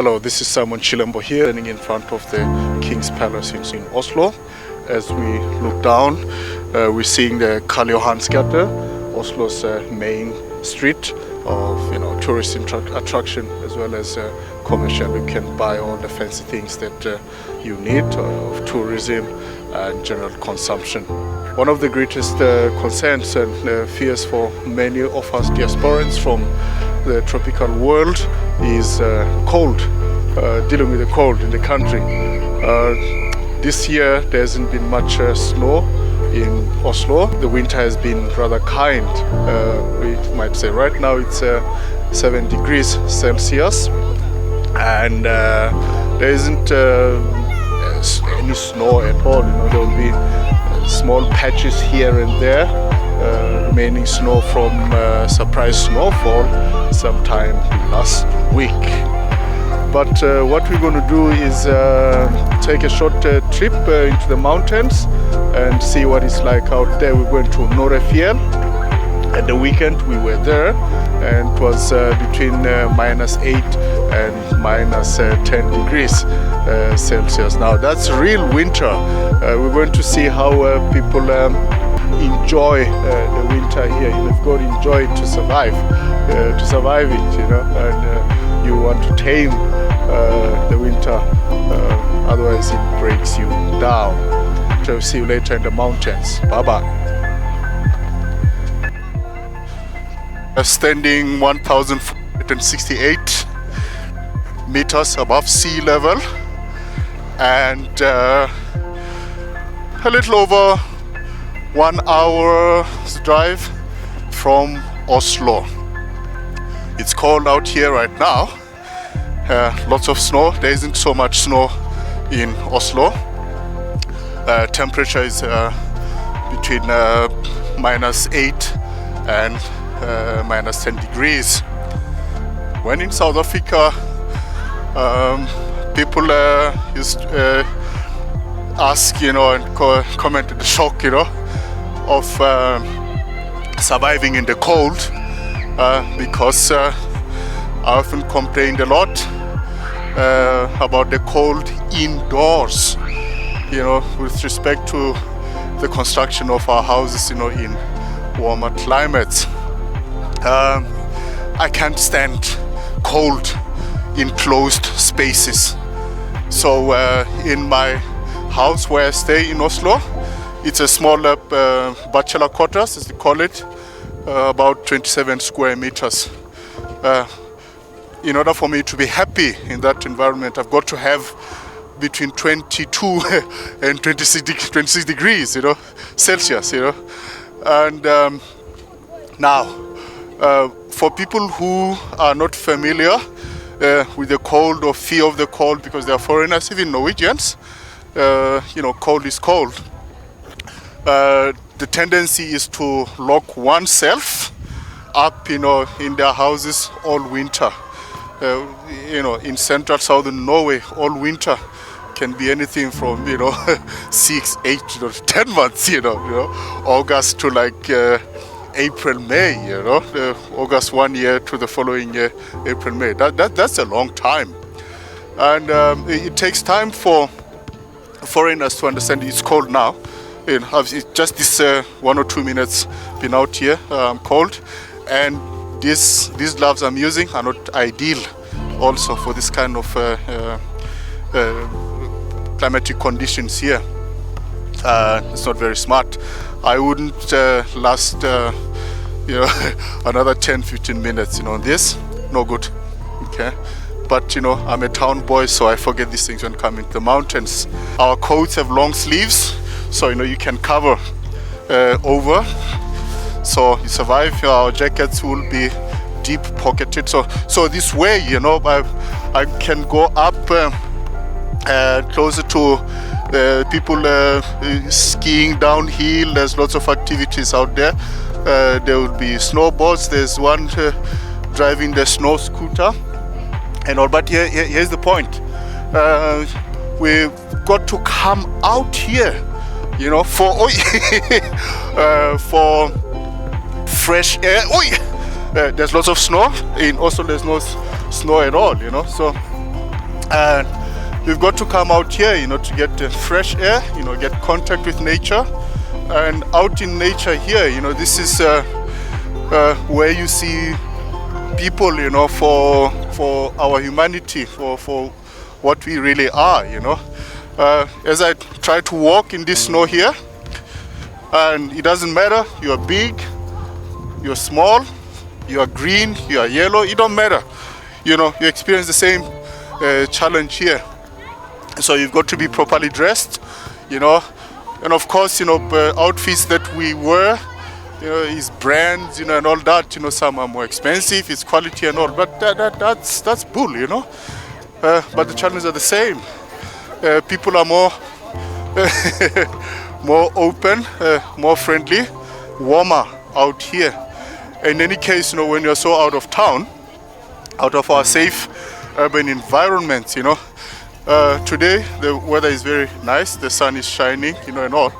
Hello, this is Chilembo here, standing in front of the King's Palace in Oslo. As we look down, we're seeing the 𝗏𝗏𝗏𝗏𝗏, Oslo's main street of tourist attraction, as well as commercial. You can buy all the fancy things that you need of tourism and general consumption. One of the greatest concerns and fears for many of us diasporans from the tropical world is cold, dealing with the cold in the country. This year there hasn't been much snow in Oslo. The winter has been rather kind. We might say right now it's 7 degrees Celsius, and there isn't any snow at all. There will be small patches here and there, remaining snow from surprise snowfall sometime last week. But what we're going to do is take a short trip into the mountains and see what it's like out there. We're going to NOREFJELL. At the weekend we were there, and it was between -8 and -10 degrees Celsius. Now that's real winter. We're going to see how people enjoy the winter here. You've got to enjoy it to survive it, and you want to tame the winter, otherwise it breaks you down. So see you later in the mountains. Bye bye. Standing 1,468 meters above sea level, and a little over 1 hour's drive from Oslo. It's cold out here right now. Lots of snow. There isn't so much snow in Oslo. Temperature is between -8 and -10 degrees. When in South Africa, people used to ask, and comment on the shock, of surviving in the cold, because I often complained a lot about the cold indoors, with respect to the construction of our houses, in warmer climates. I can't stand cold enclosed spaces. So in my house where I stay in Oslo, it's a smaller bachelor quarters, as they call it, about 27 square meters. In order for me to be happy in that environment, I've got to have between 22 and 26 degrees, Celsius, And now, for people who are not familiar with the cold or fear of the cold, because they are foreigners, even Norwegians, cold is cold. The tendency is to lock oneself up, in their houses all winter. In central southern Norway, all winter can be anything from 6, 8, 10 months. August to April, May. August 1 year to the following year, April, May. That's a long time, and it takes time for foreigners to understand it's cold now. It's just this 1 or 2 minutes been out here, cold, and these gloves I'm using are not ideal also for this kind of climatic conditions here. It's not very smart. I wouldn't last another 10-15 minutes on this. No good. Okay, but I'm a town boy, so I forget these things when coming to the mountains. Our coats have long sleeves, so you can cover over, so you survive. Our jackets will be deep pocketed, so this way I can go up closer to people skiing downhill. There's lots of activities out there. There will be snowboards. There's one driving the snow scooter and all. But here's the point. We've got to come out here, for for fresh air. There's lots of snow in Oslo. There's no snow at all, so And we've got to come out here, to get fresh air, get contact with nature. And out in nature here, this is where you see people, for our humanity, for what we really are, As I try to walk in this snow here, and it doesn't matter, you're big, you're small, you are green, you are yellow, it don't matter. You experience the same challenge here. So you've got to be properly dressed, and of course, outfits that we wear, is brands, and all that. Some are more expensive, it's quality and all, but that's bull, But the challenges are the same. People are more more open, more friendly, warmer out here. In any case, when you're so out of town, out of our safe urban environments, today the weather is very nice, the sun is shining, and all,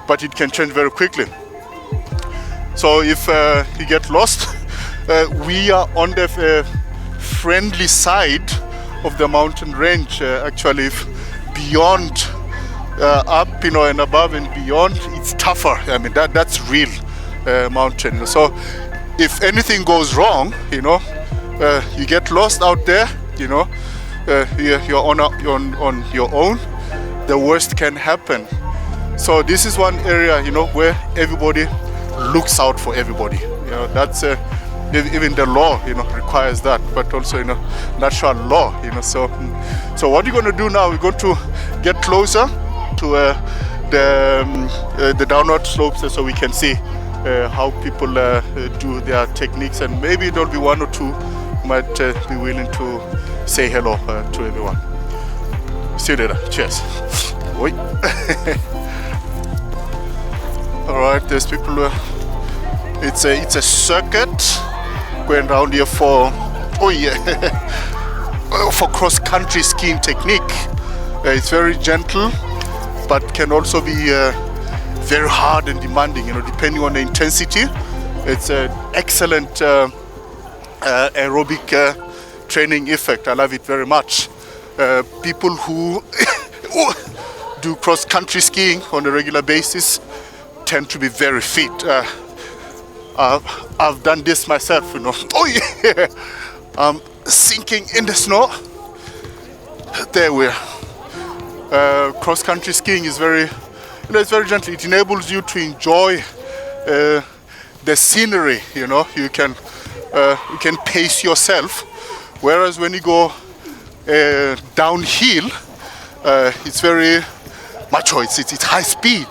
but it can change very quickly. So if you get lost, we are on the friendly side of the mountain range. Actually, if beyond, up, and above and beyond, it's tougher. I mean, that's real mountain. So if anything goes wrong, you get lost out there, you're on your own, the worst can happen. So this is one area, where everybody looks out for everybody. That's even the law, requires that, but also, natural law, So what you're going to do now, we're going to get closer to the downward slopes, so we can see how people do their techniques, and maybe there'll be one or two who might be willing to say hello to everyone. See you later. Cheers. Oi. All right, there's people. It's a circuit going around here for for cross-country skiing technique. It's very gentle, but can also be very hard and demanding. Depending on the intensity. It's an excellent aerobic training effect. I love it very much. People who do cross-country skiing on a regular basis tend to be very fit. I've done this myself, I'm sinking in the snow. There we are. Cross-country skiing is very, it's very gentle. It enables you to enjoy the scenery. You can pace yourself. Whereas when you go downhill, it's very macho. It's high speed.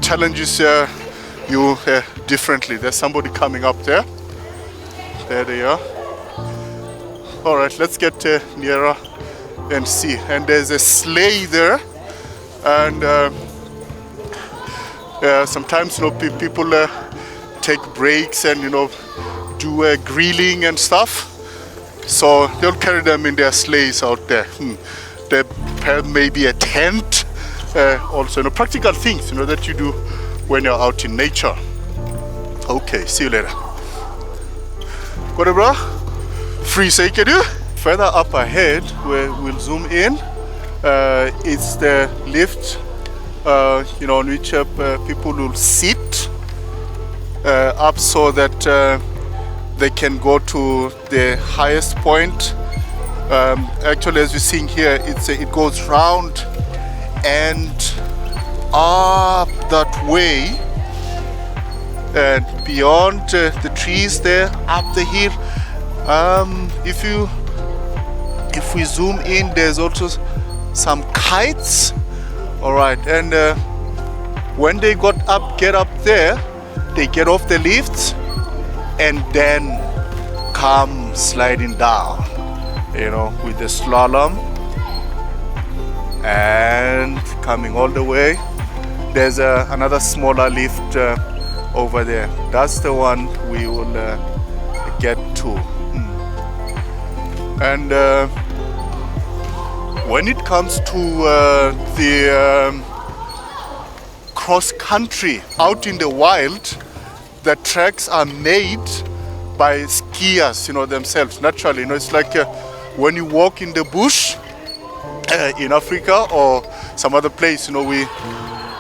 Challenges you differently. There's somebody coming up there. There they are. All right, let's get nearer and see. And there's a sleigh there, and sometimes people take breaks and do grilling and stuff. So they'll carry them in their sleighs out there. They prepare maybe a tent. Also, practical things that you do when you're out in nature. Okay, see you later. Got it, bro? Free 𝗧𝗂𝗏𝗂. Further up ahead, we'll zoom in. It's the lift, on which people will sit up so that they can go to the highest point. Actually, as you're seeing here, it goes round and up that way, and beyond the trees there, up the hill. If we zoom in, there's also some kites. All right, and when they get up there, they get off the lifts and then come sliding down, with the slalom and coming all the way. There's another smaller lift over there. That's the one we will get to. And when it comes to the cross country out in the wild, the tracks are made by skiers, themselves. Naturally, it's like when you walk in the bush in Africa or some other place, we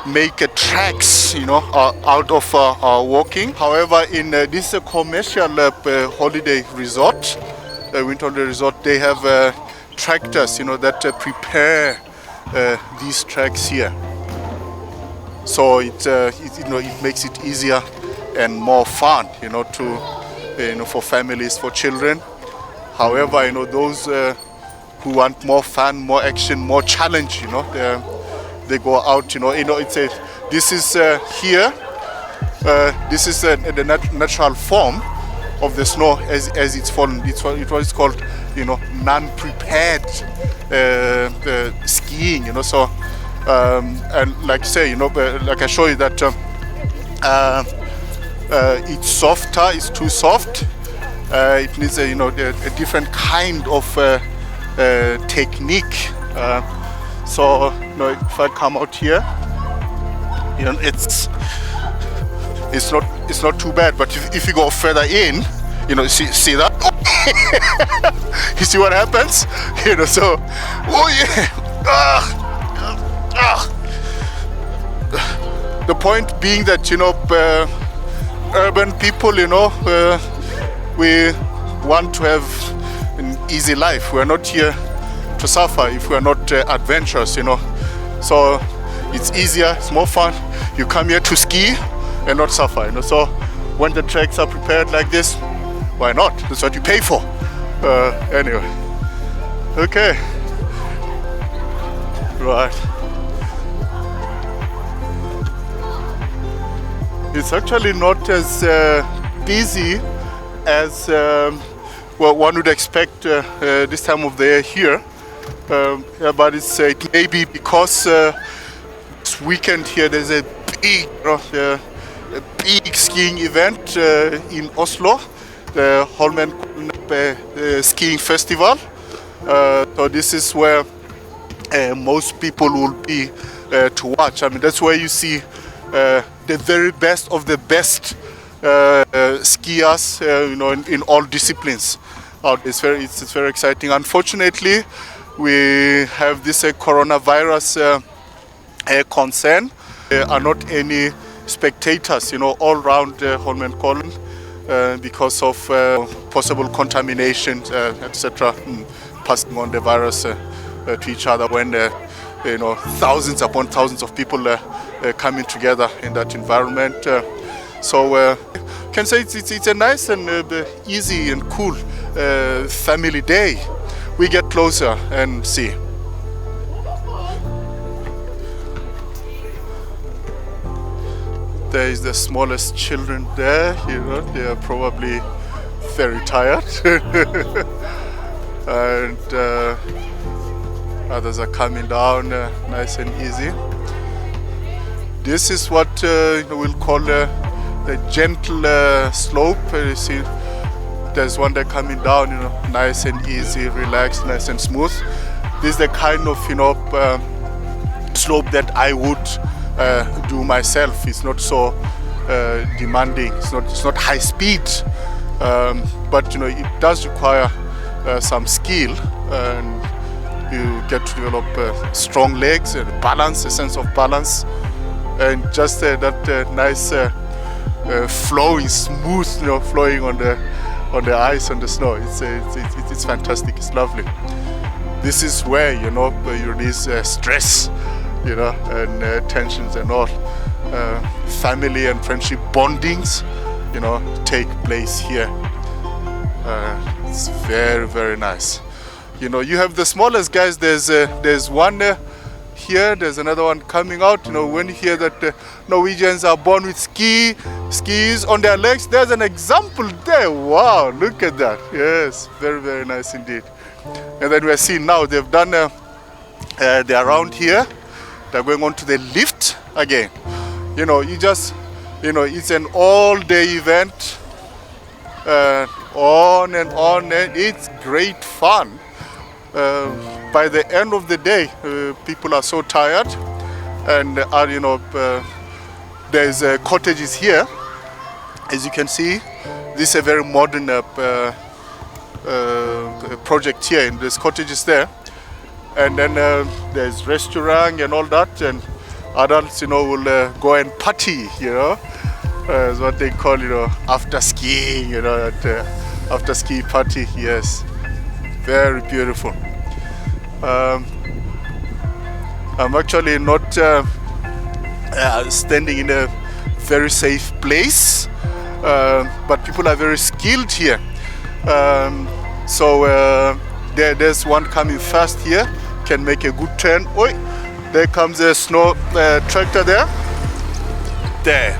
make tracks, out of our walking. However, in this commercial holiday resort, winter holiday resort, they have tractors, that prepare these tracks here. So it makes it easier and more fun, for families, for children. However, those who want more fun, more action, more challenge, they go out. This is here. This is the natural form of the snow as it's fallen. It's what is called, non-prepared skiing. So and like say, like I show you that it's softer. It's too soft. It needs a different kind of technique. So if I come out here, it's not too bad. But if you go further in, see that? You see what happens? So oh yeah. The point being that urban people, we want to have an easy life. We are not here to suffer if we are not adventurous, So it's easier, it's more fun. You come here to ski and not suffer, So when the tracks are prepared like this, why not? That's what you pay for. Anyway, okay, right. It's actually not as busy as one would expect this time of the year here. But it may be because this weekend here there's a big skiing event in Oslo, the holmenkollen skiing festival. So this is where most people will be to watch. I mean, that's where you see the very best of the best skiers, in all disciplines. It's very exciting. Unfortunately, we have this coronavirus concern. There are not any spectators, all around Holmenkollen because of possible contamination, etc., passing on the virus to each other when thousands upon thousands of people coming together in that environment. So can say it's a nice and easy and cool family day. We get closer and see. There is the smallest children there, they are probably very tired. And others are coming down nice and easy. This is what we'll call the gentle slope. You see, there's one that coming down, nice and easy, relaxed, nice and smooth. This is the kind of slope that I would do myself. It's not so demanding. It's not high speed, but it does require some skill, and you get to develop strong legs and balance, a sense of balance, and just that nice flowing, smooth, flowing on the ice, on the snow. It's fantastic. It's lovely. This is where you release stress, and tensions and all. Family and friendship bondings, take place here. It's very, very nice. You have the smallest guys. There's one here. There's another one coming out. When you hear that Norwegians are born with skis on their legs, there's an example there. Wow, look at that. Yes, very, very nice indeed. And then we're seeing now they've done. They're around here. They're going on to the lift again. It's an all-day event. On and on, and it's great fun. By the end of the day, people are so tired, and there's cottages here. As you can see, this is a very modern project here in this cottages there. And then there's restaurant and all that, and adults, you know, will go and party, you know, is what they call, you know, after skiing, you know, at after ski party. Yes, very beautiful. I'm actually not standing in a very safe place, but people are very skilled here. There's one coming fast here, can make a good turn. Oi, there comes a snow tractor there. There.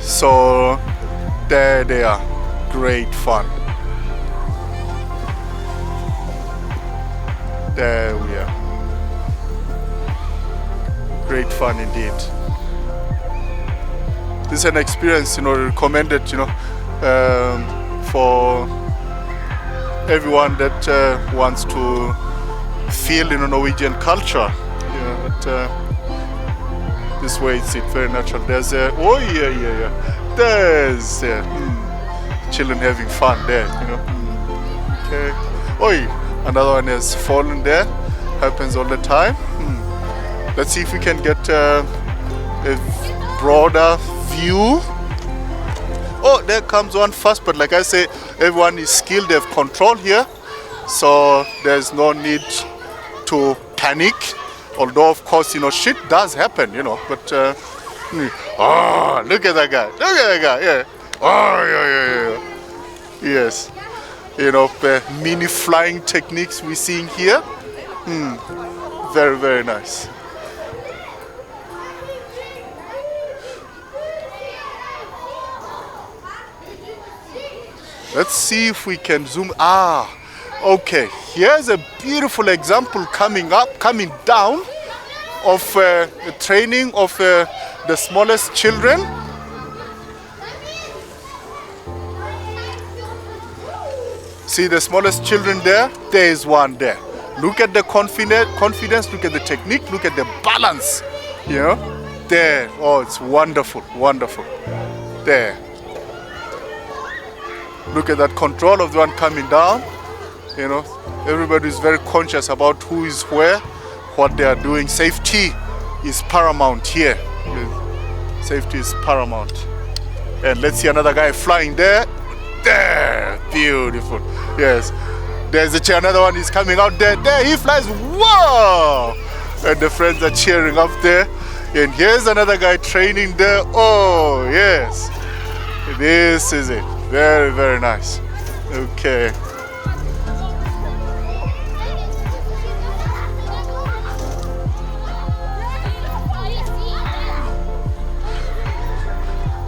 So there they are. Great fun. There we are. Great fun indeed. This is an experience, you know, recommended, you know, for everyone that wants to feel, you know, Norwegian culture. You know, but this way it's very natural. There's there's children having fun there, you know. Okay. Oi, another one has fallen there. Happens all the time. Let's see if we can get a broader view. Oh, there comes one fast, but like I say, everyone is skilled, they have control here, so there's no need to panic. Although, of course, you know, shit does happen, you know, but oh, look at that guy, yeah. Oh, yeah. Yes, you know, mini flying techniques we're seeing here. Very, very nice. Let's see if we can zoom. Okay. Here's a beautiful example coming down of the training of the smallest children. See the smallest children there? There is one there. Look at the confidence, look at the technique, look at the balance. You know? There. Oh, it's wonderful, wonderful. There. Look at that control of the one coming down. You know, everybody is very conscious about who is where, what they are doing. Safety is paramount here. Safety is paramount. And let's see another guy flying there. There, beautiful. Yes, there's another one is coming out there. There, he flies. Whoa! And the friends are cheering up there. And here's another guy training there. Oh, yes. This is it. Very, very nice. Okay.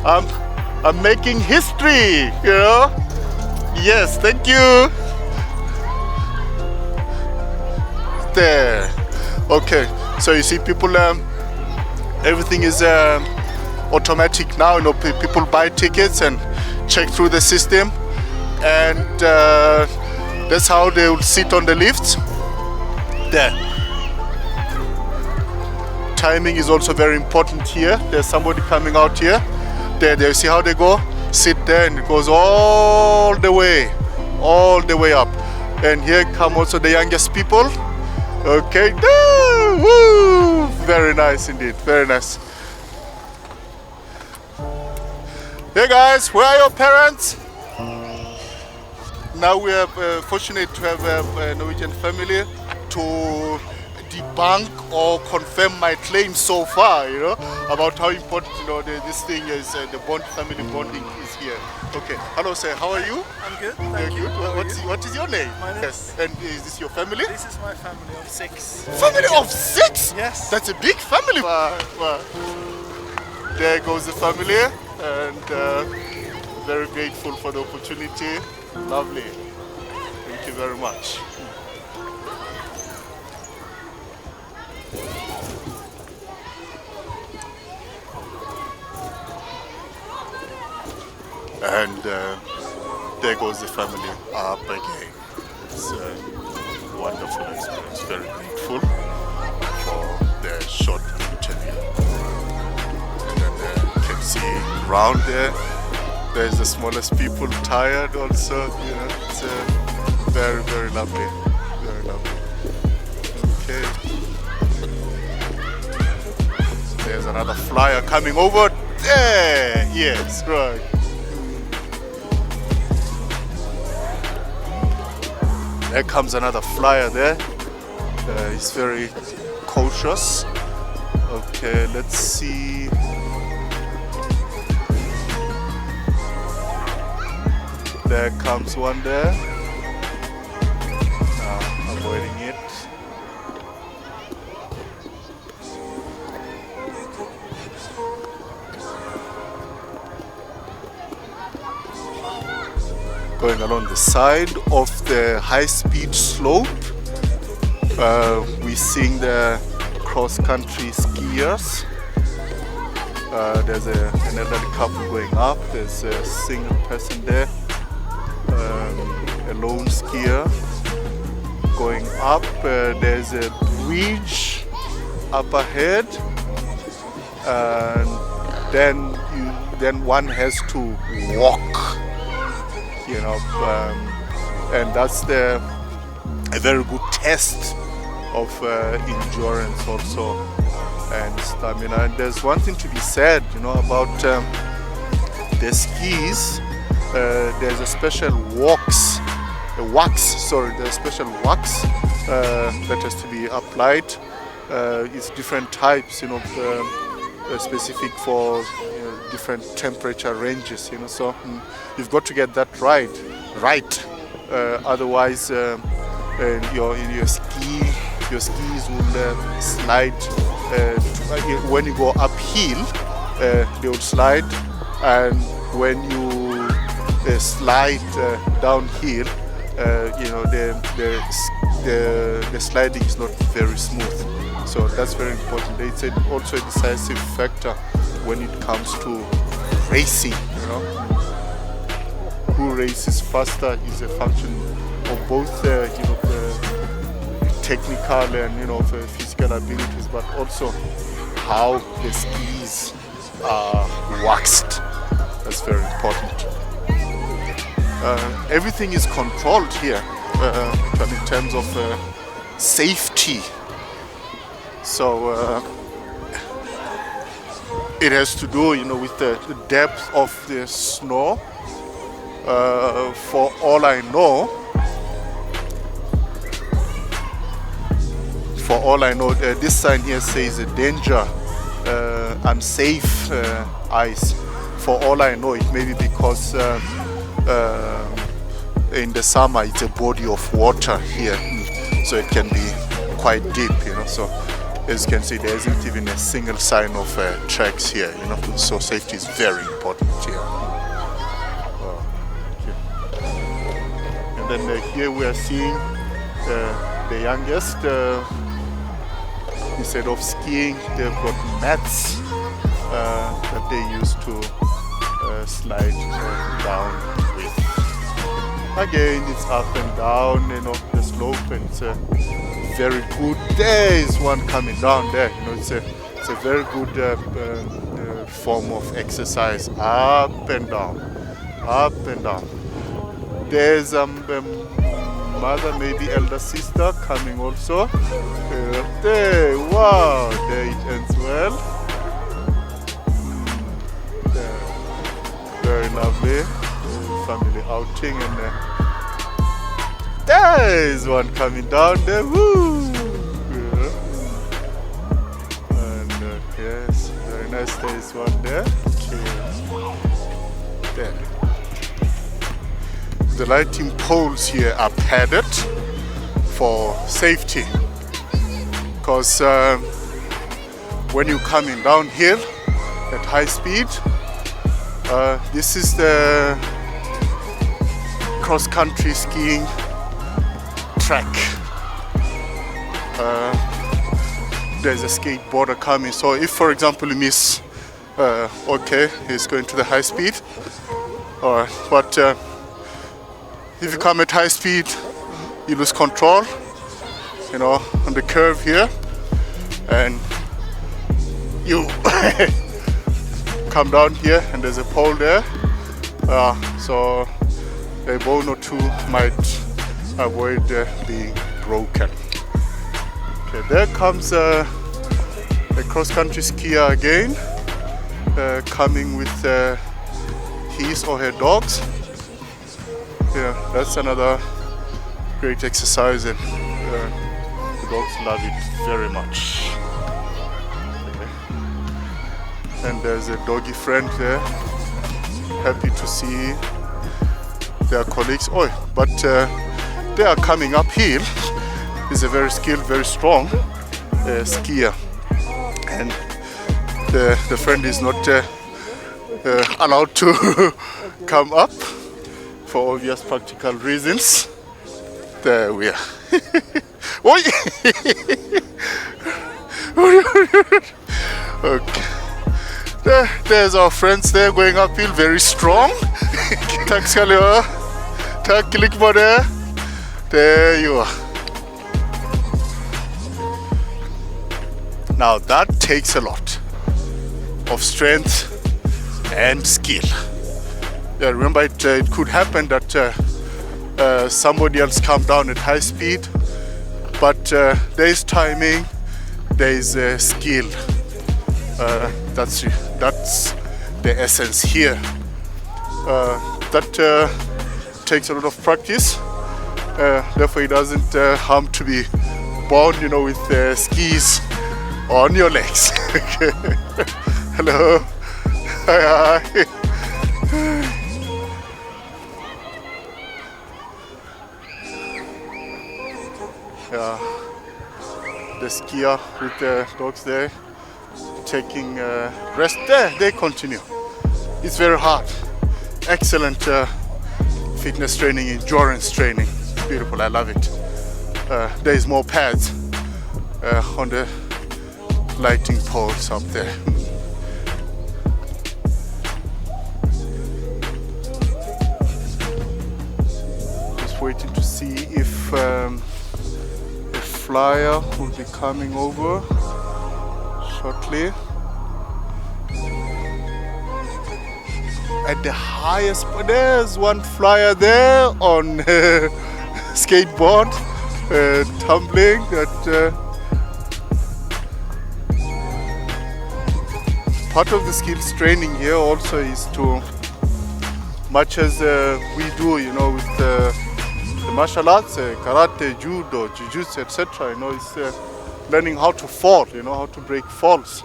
I'm making history, you know? Yes, thank you. There. Okay, so you see people, everything is automatic now. You know, people buy tickets and check through the system, and that's how they will sit on the lifts. There. Timing is also very important here. There's somebody coming out here. There, see how they go? Sit there, and it goes all the way up. And here come also the youngest people. Okay, woo! Very nice indeed, very nice. Hey guys, where are your parents? Now we are fortunate to have a Norwegian family to debunk or confirm my claim so far, you know, about how important, you know, this thing is, the family bonding is here. Okay, hello sir, how are you? I'm good, thank you. What is your name? My name. Yes, and is this your family? This is my family of 6. Family of 6? Yes. That's a big family. Wow. There goes the family, and very grateful for the opportunity. Lovely. Thank you very much. And there goes the family up again. It's a wonderful experience. Very grateful for the short interview. And then you can see around there There's the smallest people tired also, you know, it's very, very lovely, very lovely. Okay. There's another flyer coming over there, yes, right. There comes another flyer there. He's very cautious. Okay, let's see. There comes one there. Avoiding it. Going along the side of the high-speed slope, we're seeing the cross-country skiers. There's an elderly couple going up. There's a single person there, a lone skier going up. There's a bridge up ahead, and then one has to walk. You know, and that's a very good test of endurance also and stamina. And there's one thing to be said, you know, about the skis. There's a special wax. There's a special wax that has to be applied. It's different types, you know, specific for different temperature ranges, you know, so you've got to get that right. Otherwise your skis will slide. When you go uphill, they will slide, and when you slide downhill, you know, the sliding is not very smooth. So that's very important. It's also a decisive factor when it comes to racing, you know. Who races faster is a function of both, you know, the technical and, you know, the physical abilities, but also how the skis are waxed. That's very important. Everything is controlled here in terms of safety. So it has to do, you know, with the depth of the snow. For all I know, this sign here says danger, unsafe ice. For all I know, it may be because in the summer it's a body of water here, so it can be quite deep, you know. So as you can see, there isn't even a single sign of tracks here, you know. So safety is very important here. And then here we are seeing the youngest. Instead of skiing, they've got mats that they use to slide down with. Again, it's up and down, you know, the slope, and it's a very good. There is one coming down there, you know. It's a very good form of exercise. Up and down, up and down. There's mother, maybe elder sister, coming also. There, wow, there it ends well. Very lovely family outing, and there is one coming down there. Woo! And yes, very nice. There is one there. There. The lighting poles here are padded for safety, because when you're coming downhill at high speed, this is the cross-country skiing track. There's a skateboarder coming, so if, for example, you miss, okay, he's going to the high speed, but if you come at high speed, you lose control, you know, on the curve here, and you come down here, and there's a pole there, So a bone or two might avoid being broken. Okay, there comes a cross-country skier again, coming with his or her dogs. Yeah, that's another great exercise, and the dogs love it very much. Okay. And there's a doggy friend there, happy to see their colleagues. Oh, but they are coming uphill. He's a very skilled, very strong skier, and the friend is not allowed to come up for obvious practical reasons. There we are. Oi! Okay. There's our friends there going uphill, very strong. 𝗃𝗃𝗿𝗏𝗂𝗏. There you are. Now that takes a lot of strength and skill. Yeah, remember it could happen that somebody else come down at high speed, but there is timing, there is skill. That's the essence here. That takes a lot of practice. Therefore, it doesn't harm to be born, with skis on your legs. Hello. Hi. Yeah, the skier with the dogs there, taking rest. There, they continue. It's very hard. Excellent fitness training, endurance training. Beautiful, I love it. There is more pads on the lighting poles up there. Just waiting to see if a flyer will be coming over shortly. At the highest, there's one flyer there on skateboard, tumbling. That part of the skills training here also is to, much as we do, with the martial arts, karate, judo, jiu-jitsu, etc. It's learning how to fall, how to break falls,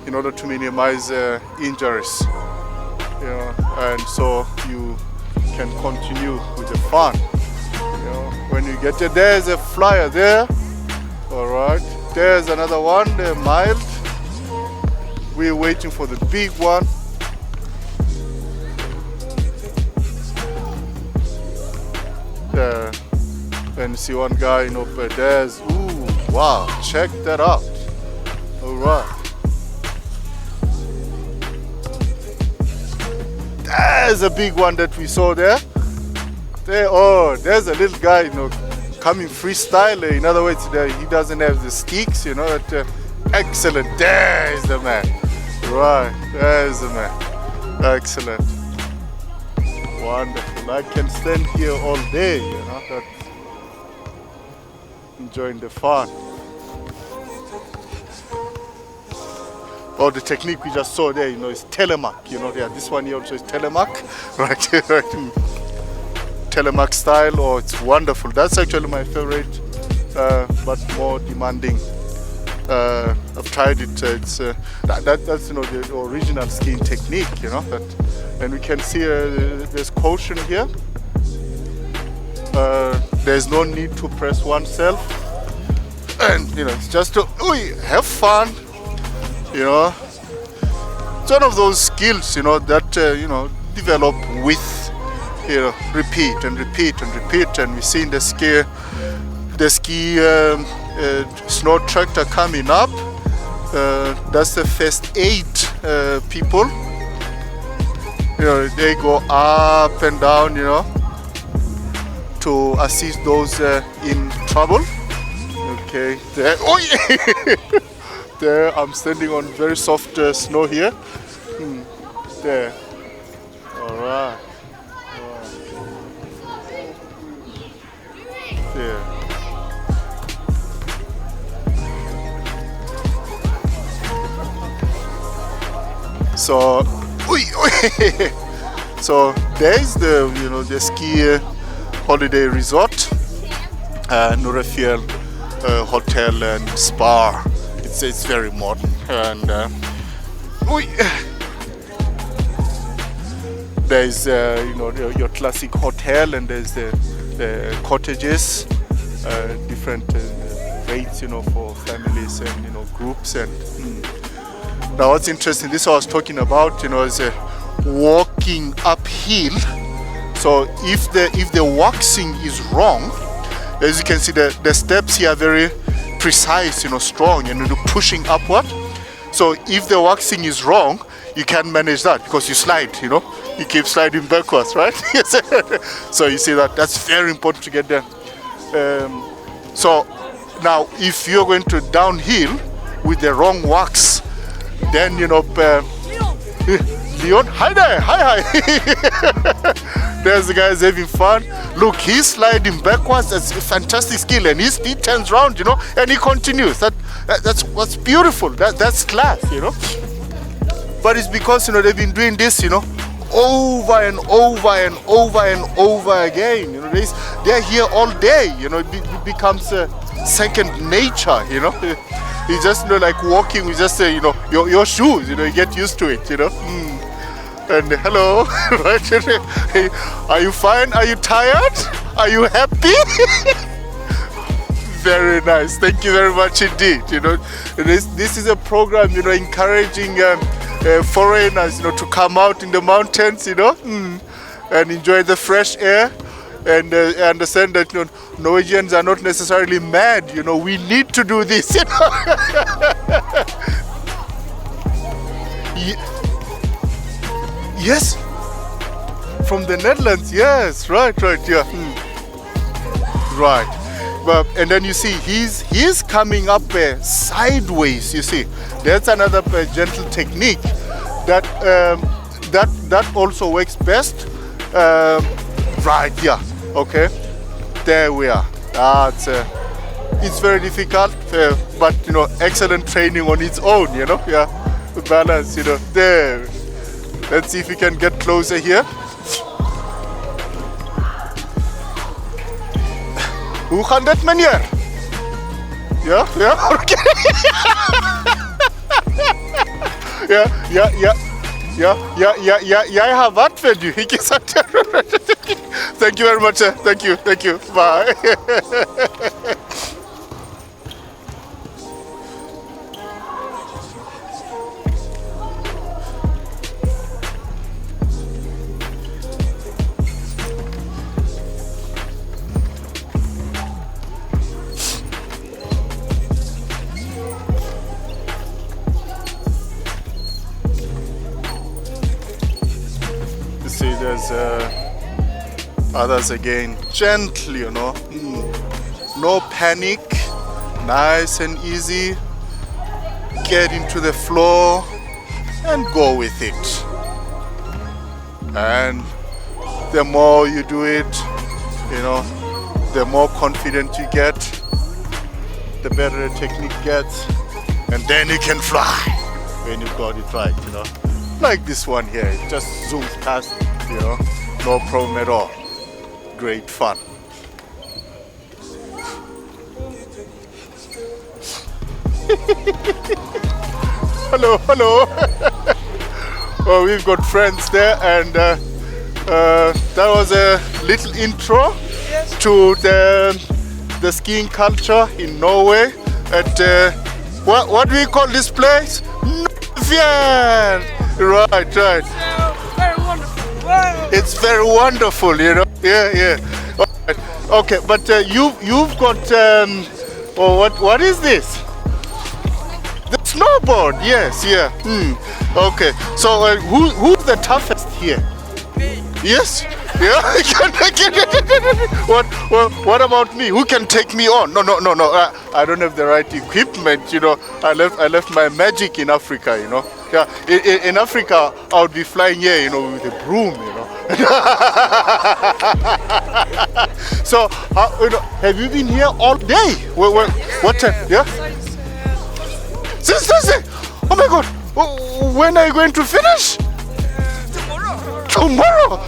in order to minimize injuries. And so you can continue with the fun. When you get there's a flyer there. All right, there's another one, mild. We're waiting for the big one. There, and you see one guy, but there's, ooh, wow, check that out. All right. There's a big one that we saw there. There's a little guy, coming freestyle. In other words, he doesn't have the sticks, excellent. There's the man. Right, there's the man. Excellent. Wonderful. I can stand here all day, enjoying the fun. Oh, the technique we just saw there, is telemark. This one here also is telemark, right? Telemark style. Oh, it's wonderful. That's actually my favorite, but more demanding. I've tried it. It's that's the original skiing technique. And we can see there's caution here. There's no need to press oneself, and it's just to have fun. It's one of those skills, that develop with, repeat and repeat and repeat. And we see in the ski snow tractor coming up. That's the first 8 people. They go up and down, to assist those in trouble. Okay, there. There, I'm standing on very soft snow here. There. All Right. Yeah. So, so there's the the ski holiday resort, NOREFJELL hotel and spa. It's very modern and there's your classic hotel and there's the cottages, different rates for families and groups and. Now what's interesting, this I was talking about, is walking uphill. So if the waxing is wrong, as you can see the steps here are very precise, strong and pushing upward. So if the waxing is wrong, you can't manage that because you slide, you keep sliding backwards, right? So you see that's very important to get there. So now if you're going to downhill with the wrong wax, then Leon, hi there, hi. There's the guys having fun. Look, he's sliding backwards. That's a fantastic skill, and he turns around, and he continues. That's what's beautiful. That's class, But it's because they've been doing this, over and over and over and over again. They're here all day. It becomes second nature. You just like walking with just your shoes. You get used to it. And hello, right? Are you fine? Are you tired? Are you happy? Very nice. Thank you very much indeed. This is a program encouraging foreigners to come out in the mountains and enjoy the fresh air. And I understand that Norwegians are not necessarily mad. We need to do this. Yes, from the Netherlands. Yes, right, yeah, right. But and then you see he's coming up sideways. You see, that's another gentle technique that also works best. Right, yeah. Okay, there we are. It's very difficult, but excellent training on its own. Yeah, the balance. There. Let's see if we can get closer here. Hoe gaat dit, meneer? Ja, okay. Ja, jij hebt wat voor u. Thank you very much, sir. Thank you. Bye. You see, there's others again, gentle, no panic, nice and easy. Get into the flow and go with it. And the more you do it, the more confident you get, the better the technique gets, and then you can fly when you got it right, Like this one here, it just zooms past, no problem at all. Great fun. Hello. Well, we've got friends there, and that was a little intro to the skiing culture in Norway. At what do we call this place? NOREFJELL. Right. Very wonderful. Wow. It's very wonderful, Yeah. Right. Okay, but you've got what is this? The snowboard. Yes, yeah. Okay. So who's the toughest here? Me. Yes. Yeah. What about me? Who can take me on? No. I don't have the right equipment. I left my magic in Africa. Yeah. In Africa, I would be flying here. With a broom. So, have you been here all day? What time? Yeah? Since Thursday? Oh my God! When are you going to finish? Tomorrow. Tomorrow?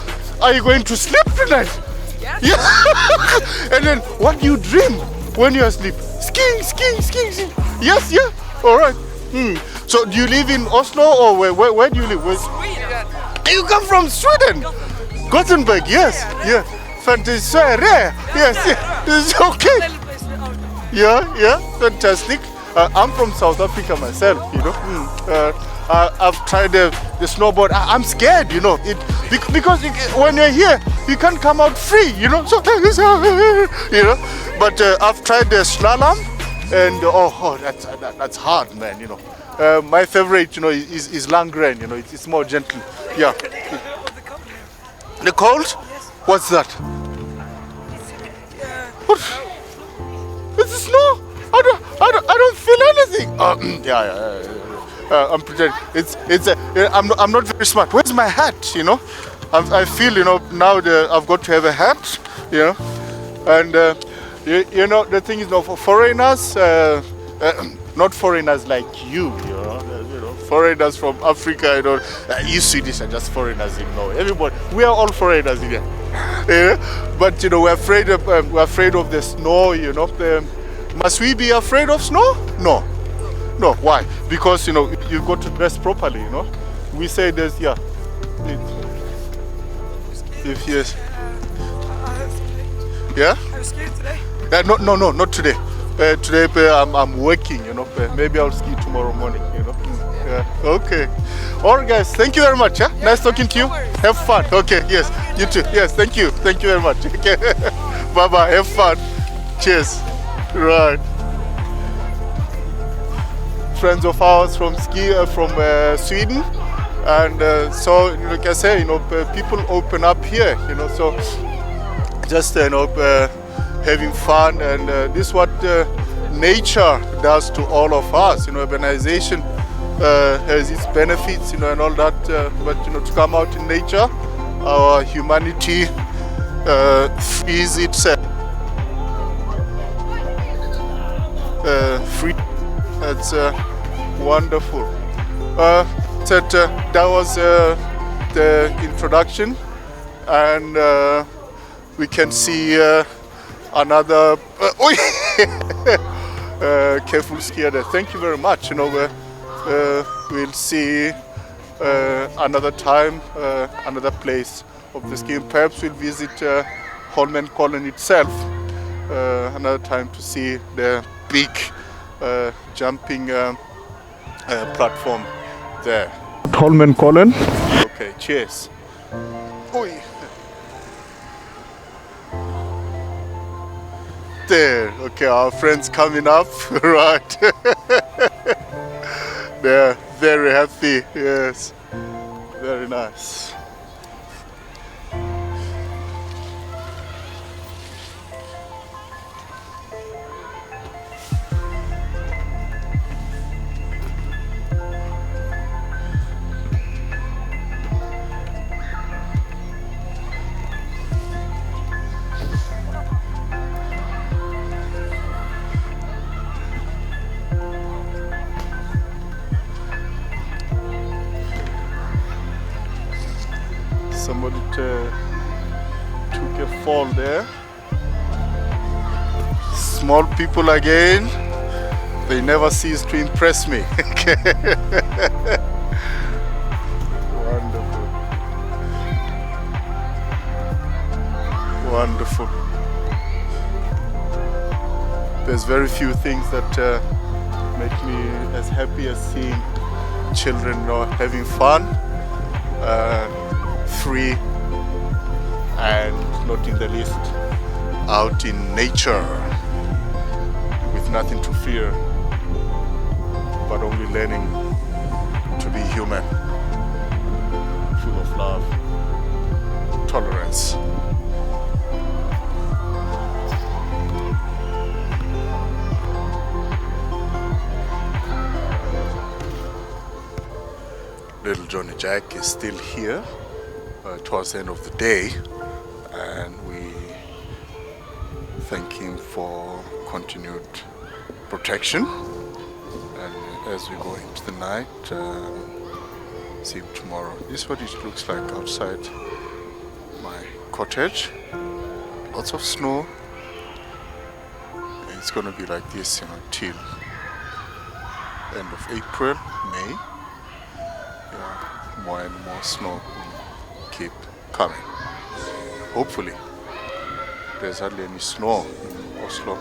Are you going to sleep tonight? Yes. Yeah. And then what do you dream when you're asleep? Skiing. Yes, yeah. All right. So do you live in Oslo or where do you live? Sweden. You come from Sweden? Gothenburg, yes. Yeah. Fantastic. Yes. It's okay. Little place out. Yeah. Fantastic. I'm from South Africa myself, you know. I've tried the snowboard. I'm scared, you know. Because when you're here, you can't come out free, you know. So, you know. But I've tried the slalom, and that's hard, man. You know. My favorite, you know, is Langren. You know, it's more gentle. Yeah. The cold? Yes. What's that? What? It's the snow. I don't feel anything. I'm pretending. I'm not very smart. Where's my hat? You know, I feel, you know, now I've got to have a hat. You know, and you know, the thing is, you know, for foreigners, not foreigners like you know, foreigners from Africa, you know, you Swedish are just foreigners, you know. Everybody, we are all foreigners here. Yeah? But you know, we're afraid of the snow. You know, must we be afraid of snow? No. Why? Because you know, you've got to dress properly. You know, we say there's yes. Yeah. I'm scared today. No, not today. Today I'm working, you know. Maybe I'll ski tomorrow morning, you know. Yeah. Okay. All right, guys. Thank you very much. Yeah? Nice talking to you. Have fun. Okay. Yes. You too. Yes. Thank you. Thank you very much. Okay. Bye. Have fun. Cheers. Right. Friends of ours from Sweden, and so like I say, you know, people open up here, you know. So just you know, having fun, and this is what nature does to all of us. You know, urbanization has its benefits, you know, and all that. But you know, to come out in nature, our humanity frees itself. Free. That's wonderful. That was the introduction, and we can see another careful skier. Thank you very much. You know, we'll see another time, another place of the skiing. Perhaps we'll visit Holmenkollen itself another time to see the big jumping platform there. Holmenkollen. Okay, cheers. Oi. There, okay, our friends coming up, right? They're very happy, yes. Very nice. Somebody took a fall there. Small people again, they never cease to impress me. Wonderful. Wonderful. There's very few things that make me as happy as seeing children, you know, having fun. Free and not in the least out in nature with nothing to fear, but only learning to be human, full of love, tolerance. Little Johnny Jack is still here. towards the end of the day, and we thank him for continued protection. And as we go into the night, see him tomorrow. This is what it looks like outside my cottage. Lots of snow. It's gonna be like this, till end of April, May. Yeah, more and more snow will keep coming. Hopefully, there's hardly any snow in Oslo,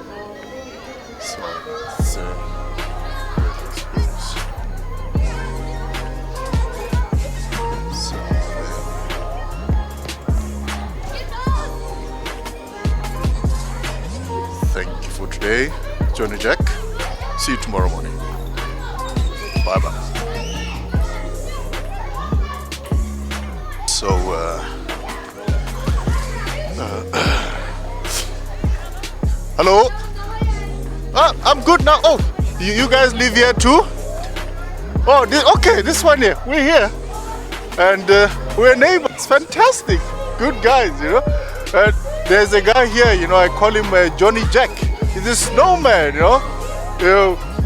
so it's a great experience. So, thank you for today, Johnny Jack. See you tomorrow morning. Bye bye. So, hello? I'm good now. Oh, you guys live here too? Oh, okay, this one here. We're here. And we're neighbors. Fantastic. Good guys, there's a guy here, I call him Johnny Jack. He's a snowman,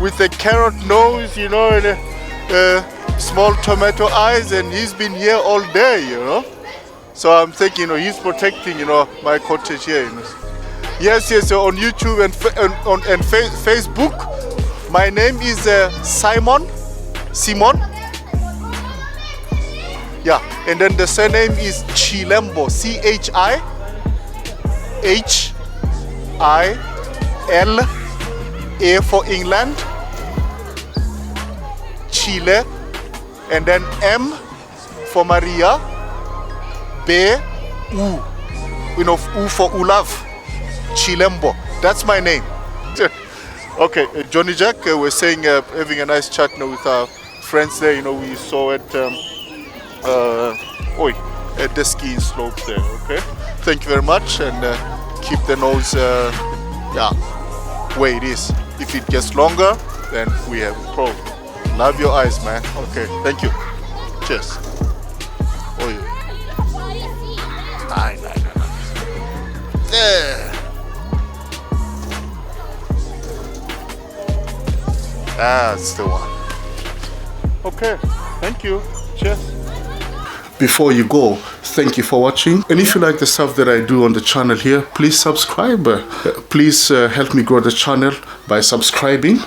with a carrot nose, and small tomato eyes, and he's been here all day, So I'm thinking, he's protecting, my cottage here. Yes, on YouTube and Facebook. My name is Simon. Yeah, and then the surname is Chilembo. CHILEMBO. A for England, Chile, and then M for Maria, B, U, U for Olaf, Chilembo. That's my name. Okay, Johnny Jack, we're saying, having a nice chat with our friends there. We saw at the skiing slope there. Okay, thank you very much, and keep the nose, where it is. If it gets longer, then we have a problem. Love your eyes, man. Okay, thank you. Cheers. Oh yeah. There. That's the one. Okay, thank you. Cheers. Before you go, thank you for watching. And if you like the stuff that I do on the channel here, please subscribe. Please help me grow the channel by subscribing.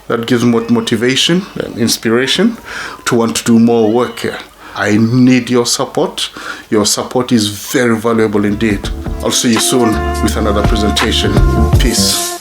That gives me motivation and inspiration to want to do more work here. I need your support. Your support is very valuable indeed. I'll see you soon with another presentation. Peace.